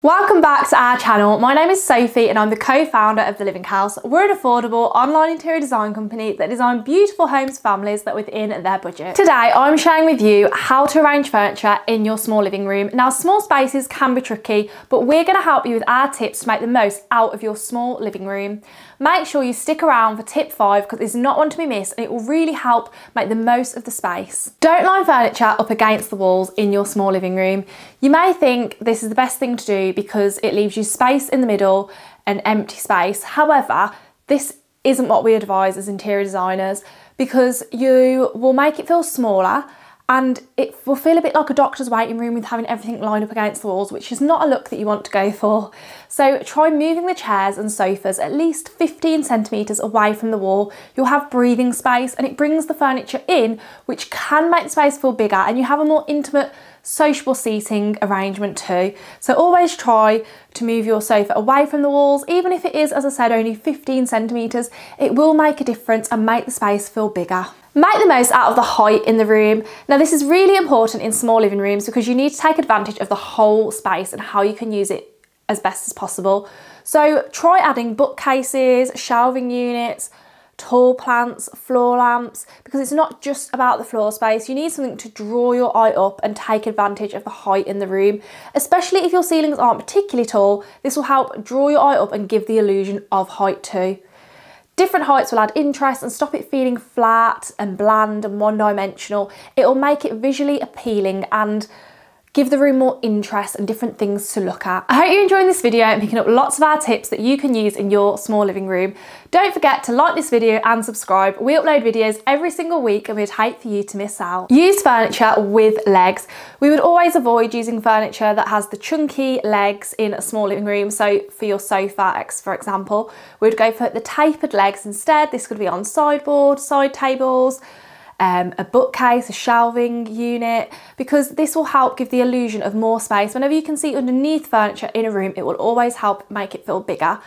Welcome back to our channel. My name is Sophie and I'm the co-founder of The Living House. We're an affordable online interior design company that design beautiful homes for families that are within their budget. Today I'm sharing with you how to arrange furniture in your small living room. Now small spaces can be tricky, but we're going to help you with our tips to make the most out of your small living room. Make sure you stick around for tip 5 because it's not one to be missed and it will really help make the most of the space. Don't line furniture up against the walls in your small living room. You may think this is the best thing to do because it leaves you space in the middle and empty space. However, this isn't what we advise as interior designers because you will make it feel smaller and it will feel a bit like a doctor's waiting room with having everything lined up against the walls, which is not a look that you want to go for. So try moving the chairs and sofas at least 15 centimetres away from the wall. You'll have breathing space and it brings the furniture in, which can make the space feel bigger and you have a more intimate, sociable seating arrangement too. So always try to move your sofa away from the walls, even if it is, as I said, only 15 centimetres, it will make a difference and make the space feel bigger. Make the most out of the height in the room. Now this is really important in small living rooms because you need to take advantage of the whole space and how you can use it as best as possible. So try adding bookcases, shelving units, tall plants, floor lamps, because it's not just about the floor space. You need something to draw your eye up and take advantage of the height in the room. Especially if your ceilings aren't particularly tall, this will help draw your eye up and give the illusion of height too. Different heights will add interest and stop it feeling flat and bland and one-dimensional. It will make it visually appealing and give the room more interest and different things to look at. I hope you're enjoying this video and picking up lots of our tips that you can use in your small living room. Don't forget to like this video and subscribe. We upload videos every single week and we'd hate for you to miss out. Use furniture with legs. We would always avoid using furniture that has the chunky legs in a small living room. So for your sofa, for example, we'd go for the tapered legs instead. This could be on sideboard, side tables, a bookcase, a shelving unit, because this will help give the illusion of more space. Whenever you can see underneath furniture in a room, it will always help make it feel bigger.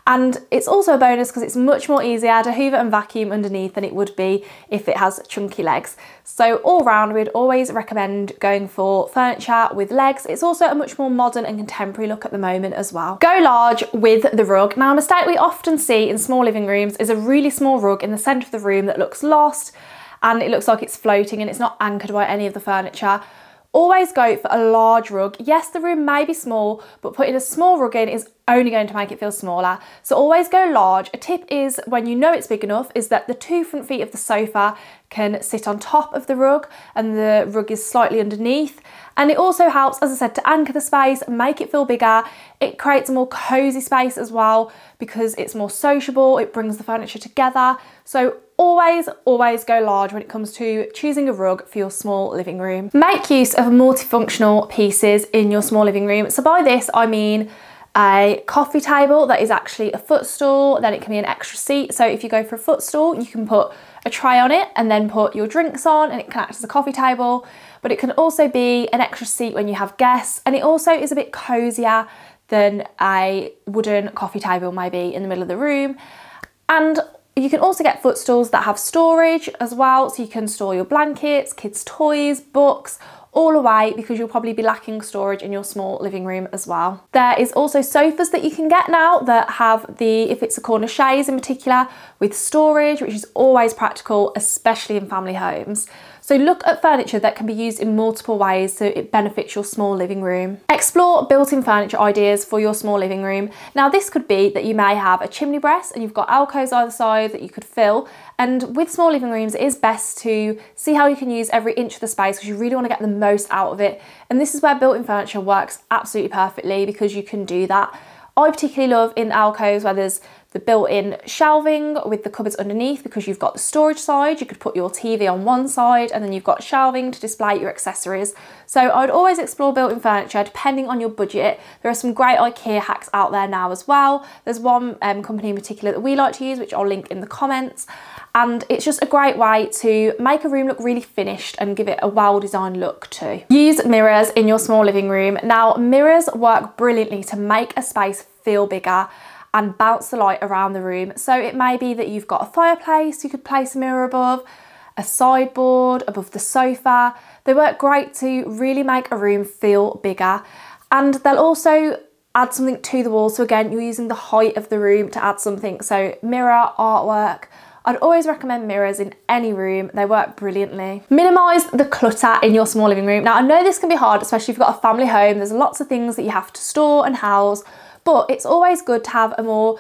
And it's also a bonus because it's much more easier to hoover and vacuum underneath than it would be if it has chunky legs. So all round, we'd always recommend going for furniture with legs. It's also a much more modern and contemporary look at the moment as well. Go large with the rug. Now a mistake we often see in small living rooms is a really small rug in the centre of the room that looks lost and it looks like it's floating and it's not anchored by any of the furniture. Always go for a large rug. Yes, the room may be small, but putting a small rug in is only going to make it feel smaller. So always go large. A tip is, when you know it's big enough, is that the 2 front feet of the sofa can sit on top of the rug and the rug is slightly underneath. And it also helps, as I said, to anchor the space, make it feel bigger. It creates a more cozy space as well because it's more sociable. It brings the furniture together. So always go large when it comes to choosing a rug for your small living room. Make use of multifunctional pieces in your small living room. So by this, I mean a coffee table that is actually a footstool, then it can be an extra seat. So if you go for a footstool, you can put a tray on it and then put your drinks on and it can act as a coffee table. But it can also be an extra seat when you have guests, and it also is a bit cozier than a wooden coffee table maybe in the middle of the room. And you can also get footstools that have storage as well, so you can store your blankets, kids' toys, books, all away, because you'll probably be lacking storage in your small living room as well. There is also sofas that you can get now that have the, if it's a corner chaise in particular, with storage, which is always practical, especially in family homes. So look at furniture that can be used in multiple ways so it benefits your small living room. Explore built-in furniture ideas for your small living room. Now this could be that you may have a chimney breast and you've got alcoves either side that you could fill. And with small living rooms, it is best to see how you can use every inch of the space because you really want to get the most out of it. And this is where built-in furniture works absolutely perfectly because you can do that. I particularly love in alcoves where there's the built-in shelving with the cupboards underneath because you've got the storage side. You could put your TV on one side and then you've got shelving to display your accessories. So I'd always explore built-in furniture depending on your budget. There are some great IKEA hacks out there now as well. There's one company in particular that we like to use, which I'll link in the comments. And it's just a great way to make a room look really finished and give it a well-designed look too. Use mirrors in your small living room. Now, mirrors work brilliantly to make a space feel bigger and bounce the light around the room. So it may be that you've got a fireplace you could place a mirror above, a sideboard above the sofa. They work great to really make a room feel bigger, and they'll also add something to the wall. So again, you're using the height of the room to add something. So mirror, artwork. I'd always recommend mirrors in any room. They work brilliantly. Minimise the clutter in your small living room. Now, I know this can be hard, especially if you've got a family home. There's lots of things that you have to store and house, but it's always good to have a more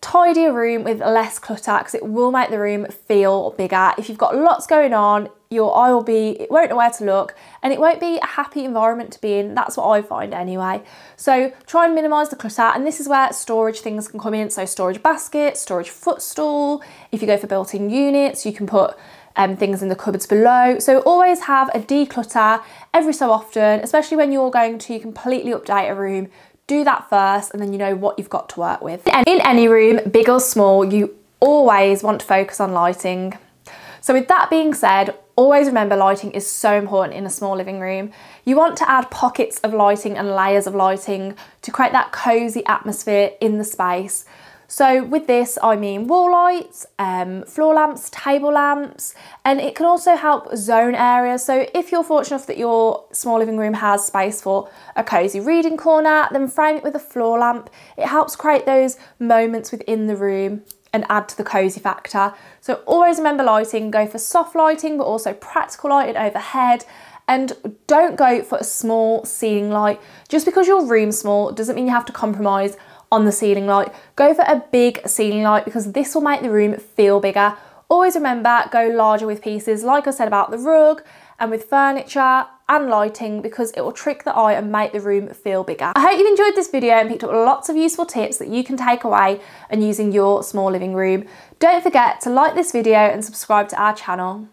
tidier room with less clutter because it will make the room feel bigger. If you've got lots going on, your eye it won't know where to look, and it won't be a happy environment to be in. That's what I find anyway. So try and minimise the clutter, and this is where storage things can come in. So storage basket, storage footstool. If you go for built-in units, you can put things in the cupboards below. So always have a declutter every so often, especially when you're going to completely update a room. Do that first, and then you know what you've got to work with. And in any room, big or small, you always want to focus on lighting. So with that being said, always remember lighting is so important in a small living room. You want to add pockets of lighting and layers of lighting to create that cosy atmosphere in the space. So with this, I mean wall lights, floor lamps, table lamps, and it can also help zone areas. So if you're fortunate enough that your small living room has space for a cozy reading corner, then frame it with a floor lamp. It helps create those moments within the room and add to the cozy factor. So always remember lighting, go for soft lighting, but also practical lighting overhead. And don't go for a small ceiling light. Just because your room's small doesn't mean you have to compromise on the ceiling light. Go for a big ceiling light because this will make the room feel bigger. Always remember, go larger with pieces, like I said about the rug, and with furniture and lighting, because it will trick the eye and make the room feel bigger. I hope you've enjoyed this video and picked up lots of useful tips that you can take away and use in your small living room. Don't forget to like this video and subscribe to our channel.